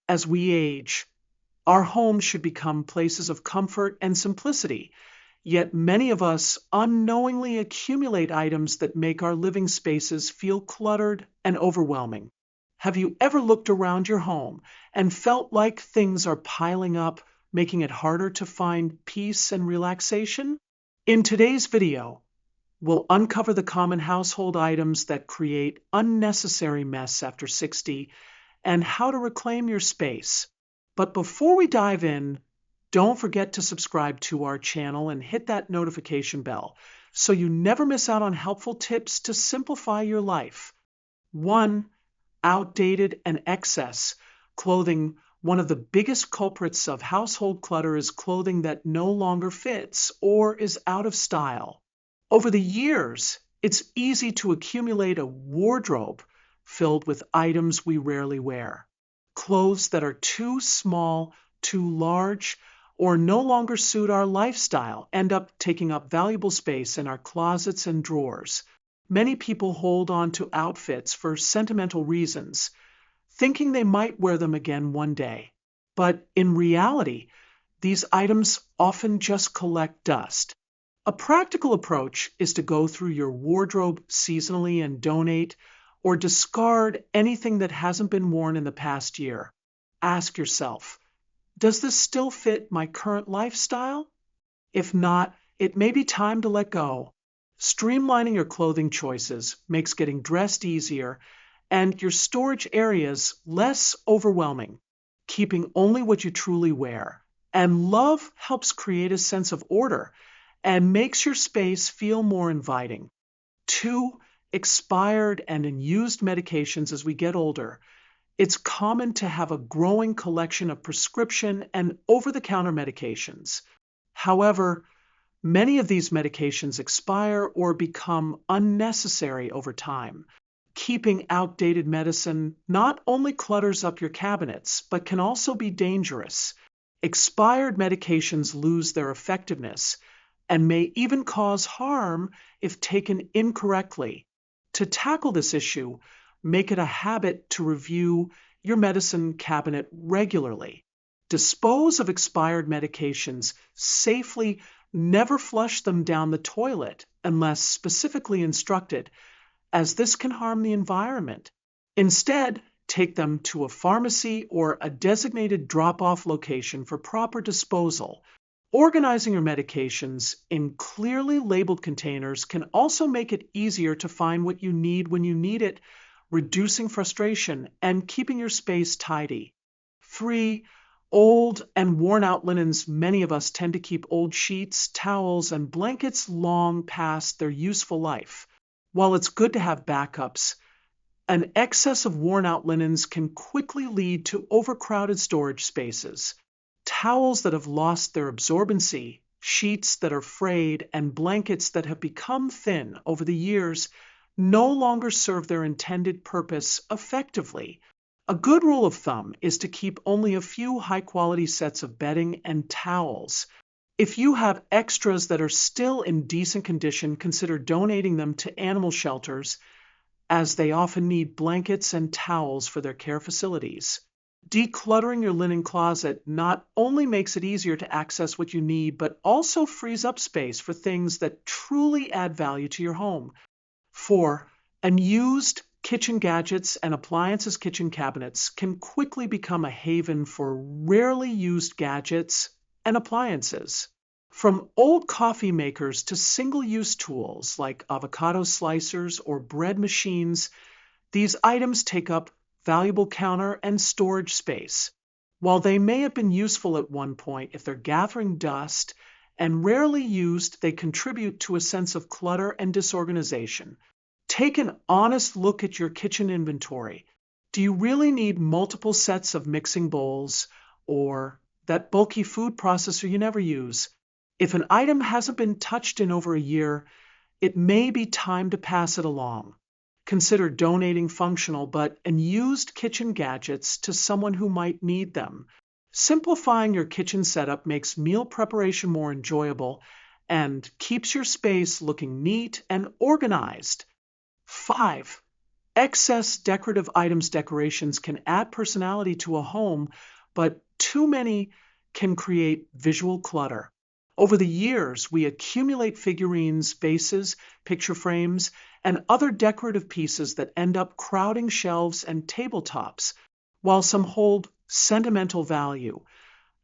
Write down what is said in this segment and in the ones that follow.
As we age, our homes should become places of comfort and simplicity, yet many of us unknowingly accumulate items that make our living spaces feel cluttered and overwhelming. Have you ever looked around your home and felt like things are piling up, making it harder to find peace and relaxation? In today's video, we'll uncover the common household items that create unnecessary mess after 60 and how to reclaim your space. But before we dive in, don't forget to subscribe to our channel and hit that notification bell so you never miss out on helpful tips to simplify your life. 1. Outdated and excess clothing. One of the biggest culprits of household clutter is clothing that no longer fits or is out of style. Over the years, it's easy to accumulate a wardrobe filled with items we rarely wear. Clothes that are too small, too large, or no longer suit our lifestyle end up taking up valuable space in our closets and drawers. Many people hold on to outfits for sentimental reasons, thinking they might wear them again one day. But in reality, these items often just collect dust. A practical approach is to go through your wardrobe seasonally and donate or discard anything that hasn't been worn in the past year. Ask yourself, does this still fit my current lifestyle? If not, it may be time to let go. Streamlining your clothing choices makes getting dressed easier and your storage areas less overwhelming. Keeping only what you truly wear and love helps create a sense of order and makes your space feel more inviting. 2. Expired and unused medications. As we get older, it's common to have a growing collection of prescription and over-the-counter medications. However, many of these medications expire or become unnecessary over time. Keeping outdated medicine not only clutters up your cabinets, but can also be dangerous. Expired medications lose their effectiveness and may even cause harm if taken incorrectly. To tackle this issue, make it a habit to review your medicine cabinet regularly. Dispose of expired medications safely. Never flush them down the toilet unless specifically instructed, as this can harm the environment. Instead, take them to a pharmacy or a designated drop-off location for proper disposal. Organizing your medications in clearly labeled containers can also make it easier to find what you need when you need it, reducing frustration and keeping your space tidy. 3. Old and worn-out linens. Many of us tend to keep old sheets, towels, and blankets long past their useful life. While it's good to have backups, an excess of worn-out linens can quickly lead to overcrowded storage spaces. Towels that have lost their absorbency, sheets that are frayed, and blankets that have become thin over the years no longer serve their intended purpose effectively. A good rule of thumb is to keep only a few high-quality sets of bedding and towels. If you have extras that are still in decent condition, consider donating them to animal shelters, as they often need blankets and towels for their care facilities. Decluttering your linen closet not only makes it easier to access what you need, but also frees up space for things that truly add value to your home. 4. Unused kitchen gadgets and appliances. Kitchen cabinets can quickly become a haven for rarely used gadgets and appliances. From old coffee makers to single-use tools like avocado slicers or bread machines, these items take up valuable counter and storage space. While they may have been useful at one point, if they're gathering dust and rarely used, they contribute to a sense of clutter and disorganization. Take an honest look at your kitchen inventory. Do you really need multiple sets of mixing bowls or that bulky food processor you never use? If an item hasn't been touched in over a year, it may be time to pass it along. Consider donating functional but unused kitchen gadgets to someone who might need them. Simplifying your kitchen setup makes meal preparation more enjoyable and keeps your space looking neat and organized. 5. Excess decorative items decorations can add personality to a home, but too many can create visual clutter. Over the years, we accumulate figurines, vases, picture frames, and other decorative pieces that end up crowding shelves and tabletops. While some hold sentimental value,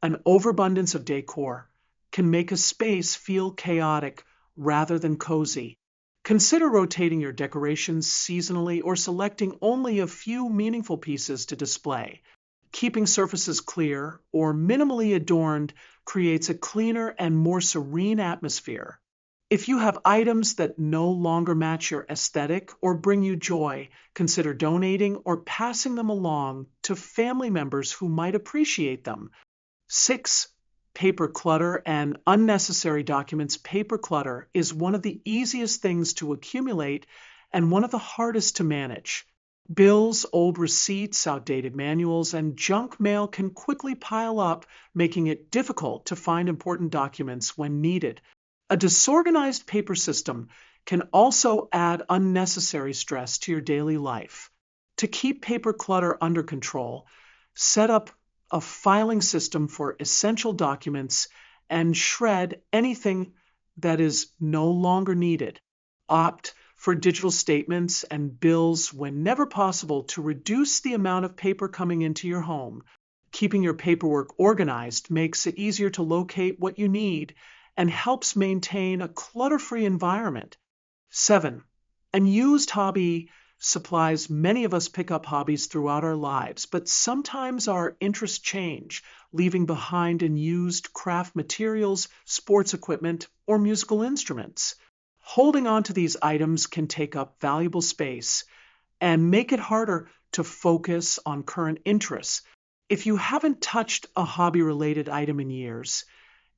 an overabundance of decor can make a space feel chaotic rather than cozy. Consider rotating your decorations seasonally or selecting only a few meaningful pieces to display. Keeping surfaces clear or minimally adorned creates a cleaner and more serene atmosphere. If you have items that no longer match your aesthetic or bring you joy, consider donating or passing them along to family members who might appreciate them. 6. Paper clutter and unnecessary documents. Paper clutter is one of the easiest things to accumulate and one of the hardest to manage. Bills, old receipts, outdated manuals, and junk mail can quickly pile up, making it difficult to find important documents when needed. A disorganized paper system can also add unnecessary stress to your daily life. To keep paper clutter under control, set up a filing system for essential documents and shred anything that is no longer needed. Opt for digital statements and bills whenever possible to reduce the amount of paper coming into your home. Keeping your paperwork organized makes it easier to locate what you need and helps maintain a clutter-free environment. 7. Unused hobby supplies. Many of us pick up hobbies throughout our lives, but sometimes our interests change, leaving behind unused craft materials, sports equipment, or musical instruments. Holding on to these items can take up valuable space and make it harder to focus on current interests. If you haven't touched a hobby-related item in years,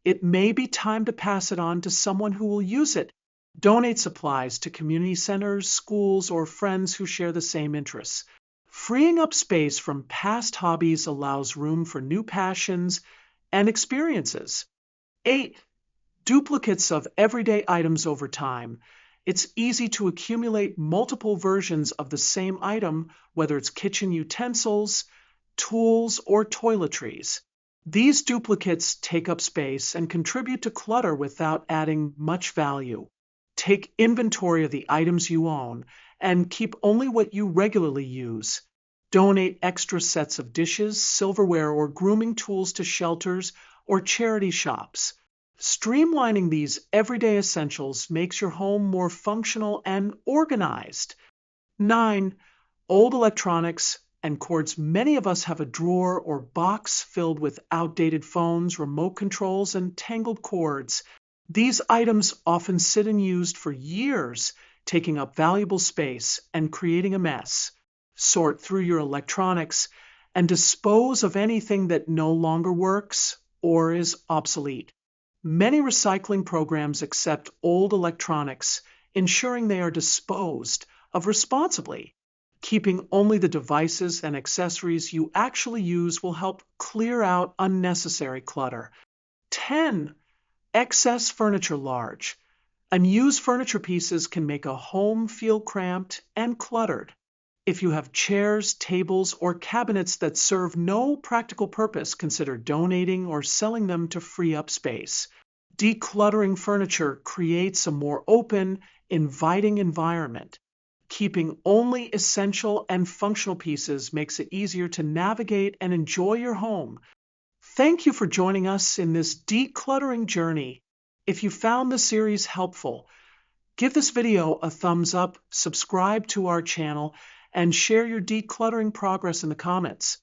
it may be time to pass it on to someone who will use it. Donate supplies to community centers, schools, or friends who share the same interests. Freeing up space from past hobbies allows room for new passions and experiences. 8. Duplicates of everyday items over time. It's easy to accumulate multiple versions of the same item, whether it's kitchen utensils, tools, or toiletries. These duplicates take up space and contribute to clutter without adding much value. Take inventory of the items you own and keep only what you regularly use. Donate extra sets of dishes, silverware, or grooming tools to shelters or charity shops. Streamlining these everyday essentials makes your home more functional and organized. 9. Old electronics and cords. Many of us have a drawer or box filled with outdated phones, remote controls, and tangled cords. These items often sit unused for years, taking up valuable space and creating a mess. Sort through your electronics and dispose of anything that no longer works or is obsolete. Many recycling programs accept old electronics, ensuring they are disposed of responsibly. Keeping only the devices and accessories you actually use will help clear out unnecessary clutter. 10. Excess furniture. Large. Unused furniture pieces can make a home feel cramped and cluttered. If you have chairs, tables, or cabinets that serve no practical purpose, consider donating or selling them to free up space. Decluttering furniture creates a more open, inviting environment. Keeping only essential and functional pieces makes it easier to navigate and enjoy your home. Thank you for joining us in this decluttering journey. If you found the series helpful, give this video a thumbs up, subscribe to our channel, and share your decluttering progress in the comments.